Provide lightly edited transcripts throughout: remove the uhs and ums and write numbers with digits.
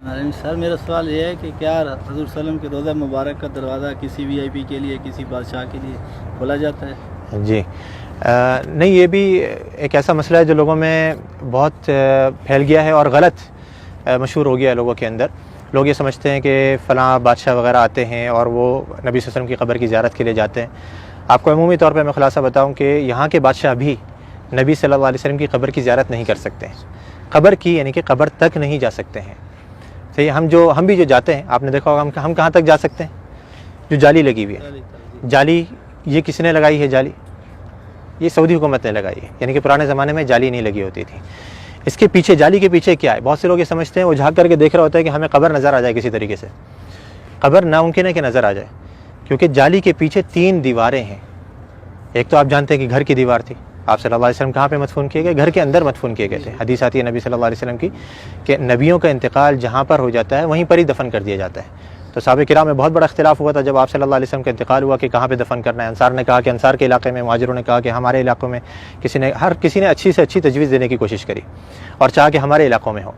سر میرا سوال یہ ہے کہ کیا حضور صلی اللہ علیہ وسلم کے روضہ مبارک کا دروازہ کسی وی آئی پی کے لیے، کسی بادشاہ کے لیے کھولا جاتا ہے؟ جی نہیں، یہ بھی ایک ایسا مسئلہ ہے جو لوگوں میں بہت پھیل گیا ہے اور غلط مشہور ہو گیا ہے لوگوں کے اندر۔ لوگ یہ سمجھتے ہیں کہ فلاں بادشاہ وغیرہ آتے ہیں اور وہ نبی صلی اللہ علیہ وسلم کی قبر کی زیارت کے لیے جاتے ہیں۔ آپ کو عمومی طور پہ میں خلاصہ بتاؤں کہ یہاں کے بادشاہ بھی نبی صلی اللہ علیہ وسلم کی قبر کی زیارت نہیں کر سکتے ہیں، قبر کی یعنی کہ قبر تک نہیں جا سکتے ہیں۔ صحیح، ہم بھی جو جاتے ہیں، آپ نے دیکھا ہوگا ہم کہاں تک جا سکتے ہیں؟ جو جالی لگی ہوئی ہے، جالی یہ کس نے لگائی ہے؟ جالی یہ سعودی حکومت نے لگائی ہے، یعنی کہ پرانے زمانے میں جالی نہیں لگی ہوتی تھی۔ اس کے پیچھے، جالی کے پیچھے کیا ہے؟ بہت سے لوگ یہ سمجھتے ہیں، وہ جھانک کر کے دیکھ رہا ہوتا ہے کہ ہمیں قبر نظر آ جائے کسی طریقے سے۔ قبر ناممکن ہے کہ نظر آ جائے، کیونکہ جالی کے پیچھے 3 دیواریں ہیں۔ ایک تو آپ جانتے ہیں کہ گھر کی دیوار تھی، آپ صلی اللہ علیہ وسلم کہاں پہ مدفون کیے گئے؟ گھر کے اندر مدفون کیے گئے تھے۔ حدیث آتی ہے نبی صلی اللہ علیہ وسلم کی کہ نبیوں کا انتقال جہاں پر ہو جاتا ہے وہیں پر ہی دفن کر دیا جاتا ہے۔ تو صحابہ کرام میں بہت بڑا اختلاف ہوا تھا جب آپ صلی اللہ علیہ وسلم کا انتقال ہوا کہ کہاں پہ دفن کرنا ہے۔ انصار نے کہا کہ انصار کے علاقے میں، مہاجروں نے کہا کہ ہمارے علاقوں میں، ہر کسی نے اچھی سے اچھی تجویز دینے کی کوشش کری اور چاہا کہ ہمارے علاقوں میں ہو۔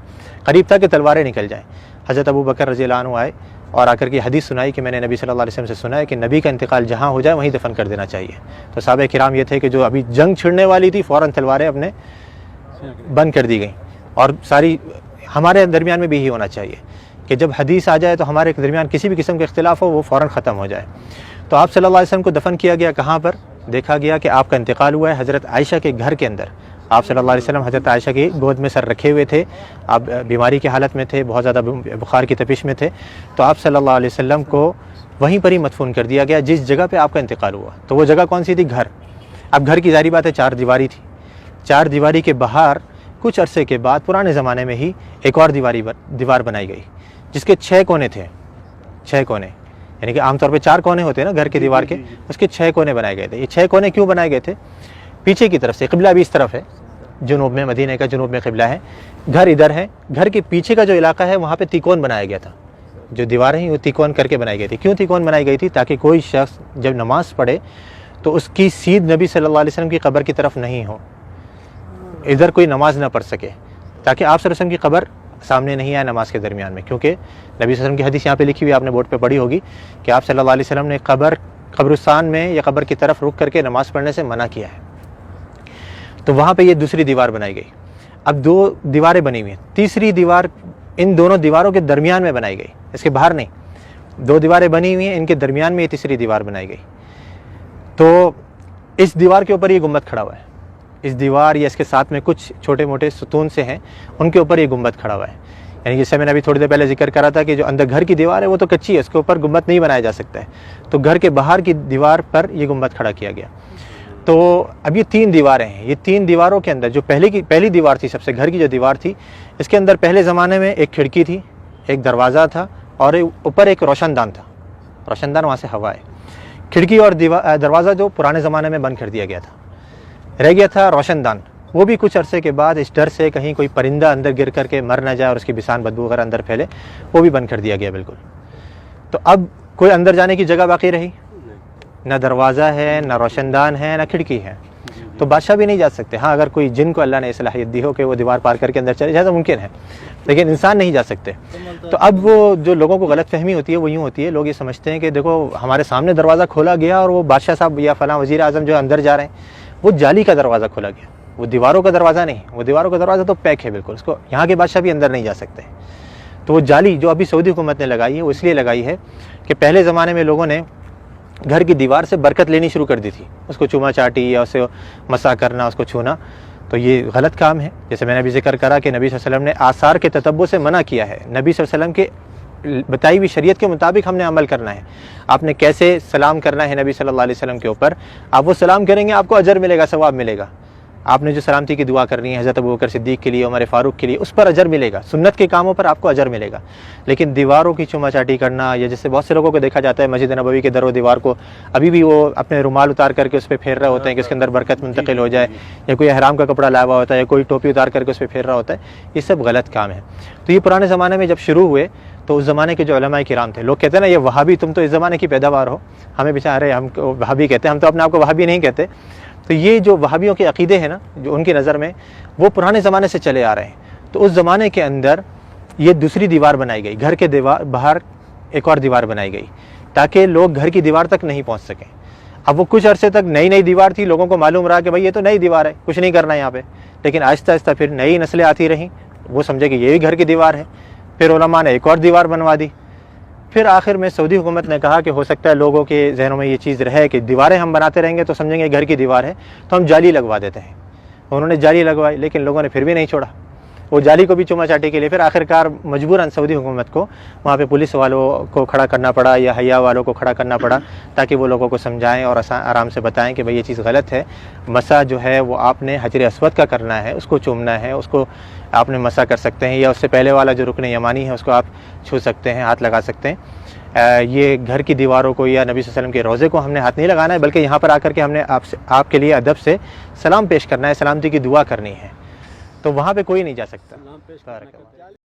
قریب تھا کہ تلواریں نکل جائیں۔ حضرت ابو بکر رضی اللہ عنہ آئے اور آ کر کے حدیث سنائی کہ میں نے نبی صلی اللہ علیہ وسلم سے سنا ہے کہ نبی کا انتقال جہاں ہو جائے وہیں دفن کر دینا چاہیے۔ تو صحابہ کرام یہ تھے کہ جو ابھی جنگ چھڑنے والی تھی، فوراً تلواریں اپنے بند کر دی گئیں، اور ساری ہمارے درمیان میں بھی یہی ہونا چاہیے کہ جب حدیث آ جائے تو ہمارے درمیان کسی بھی قسم کے اختلاف ہو وہ فوراً ختم ہو جائے۔ تو آپ صلی اللہ علیہ وسلم کو دفن کیا گیا کہاں پر؟ دیکھا گیا کہ آپ کا انتقال ہوا ہے حضرت عائشہ کے گھر کے اندر۔ آپ صلی اللہ علیہ وسلم حضرت عائشہ کی گود میں سر رکھے ہوئے تھے، آپ بیماری کی حالت میں تھے، بہت زیادہ بخار کی تپش میں تھے، تو آپ صلی اللہ علیہ وسلم کو وہیں پر ہی مدفون کر دیا گیا جس جگہ پہ آپ کا انتقال ہوا۔ تو وہ جگہ کون سی تھی؟ گھر۔ اب گھر کی ظاہری بات ہے 4 دیواری تھی، 4 دیواری کے باہر کچھ عرصے کے بعد پرانے زمانے میں ہی ایک اور دیوار بنائی گئی جس کے 6 کونے تھے، 6 کونے، یعنی کہ عام طور پہ 4 کونے ہوتے ہیں نا گھر کی دیوار کے، اس کے 6 کونے بنائے گئے تھے۔ یہ 6 کونے کیوں بنائے گئے تھے؟ پیچھے کی طرف سے، قبلہ بھی اس طرف ہے، جنوب میں، مدینہ کا جنوب میں قبلہ ہے، گھر ادھر ہے، گھر کے پیچھے کا جو علاقہ ہے وہاں پہ تیکون بنایا گیا تھا۔ جو دیواریں ہیں وہ تیکون کر کے بنائی گئی تھی۔ کیوں تیکون بنائی گئی تھی؟ تاکہ کوئی شخص جب نماز پڑھے تو اس کی سیدھ نبی صلی اللہ علیہ وسلم کی قبر کی طرف نہیں ہو، ادھر کوئی نماز نہ پڑھ سکے، تاکہ آپ صلی اللہ علیہ وسلم کی قبر سامنے نہیں آئے نماز کے درمیان میں۔ کیونکہ نبی صلی اللہ علیہ وسلم کی حدیث یہاں پہ لکھی ہوئی، آپ نے بورڈ پہ پڑھی ہوگی کہ آپ صلی اللہ علیہ وسلم نے قبرستان میں یا قبر کی طرف رک کر کے نماز پڑھنے سے منع کیا ہے۔ تو وہاں پہ یہ دوسری دیوار بنائی گئی۔ اب 2 دیواریں بنی ہوئی ہیں، تیسری دیوار ان دونوں دیواروں کے درمیان میں بنائی گئی، اس کے باہر نہیں۔ 2 دیواریں بنی ہوئی ہیں، ان کے درمیان میں یہ تیسری دیوار بنائی گئی۔ تو اس دیوار کے اوپر یہ گنبد کھڑا ہوا ہے، اس دیوار یا اس کے ساتھ میں کچھ چھوٹے موٹے ستون سے ہیں، ان کے اوپر یہ گنبد کھڑا ہوا ہے۔ یعنی جیسے میں نے ابھی تھوڑی دیر پہلے ذکر کرا تھا کہ جو اندر گھر کی دیوار ہے وہ تو کچی ہے، اس کے اوپر گنبد نہیں بنایا جا سکتا ہے، تو گھر کے باہر کی دیوار پر یہ گنبد کھڑا کیا گیا۔ تو اب یہ 3 دیواریں ہیں، یہ 3 دیواروں کے اندر جو پہلی دیوار تھی، سب سے گھر کی جو دیوار تھی، اس کے اندر پہلے زمانے میں ایک کھڑکی تھی، ایک دروازہ تھا، اور اوپر ایک روشن دان تھا۔ روشن دان وہاں سے ہوا ہے۔ کھڑکی اور دروازہ جو پرانے زمانے میں بند کر دیا گیا تھا، رہ گیا تھا روشن دان۔ وہ بھی کچھ عرصے کے بعد اس ڈر سے کہیں کوئی پرندہ اندر گر کر کے مر نہ جائے اور اس کی بسان بدبو وغیرہ اندر پھیلے، وہ بھی بند کر دیا گیا بالکل۔ تو اب کوئی اندر جانے کی جگہ باقی رہی؟ نہ دروازہ ہے، نہ روشن دان ہے، نہ کھڑکی ہے، تو بادشاہ بھی نہیں جا سکتے۔ ہاں اگر کوئی جن کو اللہ نے صلاحیت دی ہو کہ وہ دیوار پار کر کے اندر چلے جائے تو ممکن ہے، لیکن انسان نہیں جا سکتے۔ تو اب وہ جو لوگوں کو غلط فہمی ہوتی ہے وہ یوں ہوتی ہے، لوگ یہ سمجھتے ہیں کہ دیکھو ہمارے سامنے دروازہ کھولا گیا اور وہ بادشاہ صاحب یا فلاں وزیر اعظم جو اندر جا رہے ہیں، وہ جالی کا دروازہ کھولا گیا، وہ دیواروں کا دروازہ نہیں، وہ دیواروں کا دروازہ تو پیک ہے بالکل، اس کو یہاں کے بادشاہ بھی اندر نہیں جا سکتے۔ تو وہ جالی جو ابھی سعودی حکومت نے لگائی ہے وہ اس لیے لگائی ہے کہ پہلے زمانے میں لوگوں نے گھر کی دیوار سے برکت لینی شروع کر دی تھی، اس کو چوما چاٹی یا اسے مسا کرنا، اس کو چھونا، تو یہ غلط کام ہے۔ جیسے میں نے ابھی ذکر کرا کہ نبی صلی اللہ علیہ وسلم نے آثار کے تتبع سے منع کیا ہے۔ نبی صلی اللہ علیہ وسلم کے بتائی ہوئی شریعت کے مطابق ہم نے عمل کرنا ہے۔ آپ نے کیسے سلام کرنا ہے نبی صلی اللہ علیہ وسلم کے اوپر، آپ وہ سلام کریں گے آپ کو اجر ملے گا، ثواب ملے گا۔ آپ نے جو سلامتی کی دعا کرنی ہے حضرت ابوبکر صدیق کے لیے، عمر فاروق کے لیے، اس پر اجر ملے گا، سنت کے کاموں پر آپ کو اجر ملے گا۔ لیکن دیواروں کی چوما چاٹی کرنا، یا جیسے بہت سے لوگوں کو دیکھا جاتا ہے مسجد نبوی کے در و دیوار کو ابھی بھی وہ اپنے رومال اتار کر کے اس پہ پھیر رہے ہوتے ہیں کہ اس کے اندر برکت منتقل ہو جائے، یا کوئی احرام کا کپڑا لایا ہوا ہوتا ہے، یا کوئی ٹوپی اتار کر کے اس پہ پھیر رہا ہوتا ہے، یہ سب غلط کام ہے۔ تو یہ پرانے زمانے میں جب شروع ہوئے تو اس زمانے کے جو علماء کرام تھے، لوگ کہتے ہیں نا یہ وہابی، تم تو اس زمانے کی پیداوار ہو، ہمیں بیچارے ہم وہابی کہتے ہیں، ہم تو اپنے آپ کو وہابی نہیں کہتے۔ تو یہ جو وہابیوں کے عقیدے ہیں نا، جو ان کی نظر میں وہ پرانے زمانے سے چلے آ رہے ہیں، تو اس زمانے کے اندر یہ دوسری دیوار بنائی گئی، گھر کے باہر ایک اور دیوار بنائی گئی تاکہ لوگ گھر کی دیوار تک نہیں پہنچ سکیں۔ اب وہ کچھ عرصے تک نئی دیوار تھی، لوگوں کو معلوم رہا کہ بھائی یہ تو نئی دیوار ہے، کچھ نہیں کرنا یہاں پہ، لیکن آہستہ آہستہ پھر نئی نسلیں آتی رہیں، وہ سمجھے کہ یہ بھی گھر کی دیوار ہے، پھر علماء نے ایک اور دیوار بنوا دی۔ پھر آخر میں سعودی حکومت نے کہا کہ ہو سکتا ہے لوگوں کے ذہنوں میں یہ چیز رہے کہ دیواریں ہم بناتے رہیں گے تو سمجھیں گے گھر کی دیوار ہے، تو ہم جالی لگوا دیتے ہیں۔ انہوں نے جالی لگوائی، لیکن لوگوں نے پھر بھی نہیں چھوڑا، وہ جالی کو بھی چوما چاٹی کے لیے پھر آخرکار مجبوراً سعودی حکومت کو وہاں پہ پولیس والوں کو کھڑا کرنا پڑا یا حیا والوں کو کھڑا کرنا پڑا تاکہ وہ لوگوں کو سمجھائیں اور آرام سے بتائیں کہ بھئی یہ چیز غلط ہے، مسح جو ہے وہ آپ نے حجر اسود کا کرنا ہے، اس کو چومنا ہے، اس کو آپ نے مسح کر سکتے ہیں، یا اس سے پہلے والا جو رکن یمانی ہے اس کو آپ چھو سکتے ہیں، ہاتھ لگا سکتے ہیں۔ یہ گھر کی دیواروں کو یا نبی صلی اللہ علیہ وسلم کے روضے کو ہم نے ہاتھ نہیں لگانا ہے، بلکہ یہاں پر آ کر کے ہم نے آپ کے لیے ادب سے سلام پیش کرنا ہے، سلامتی کی دعا کرنی ہے، تو وہاں پہ کوئی نہیں جا سکتا۔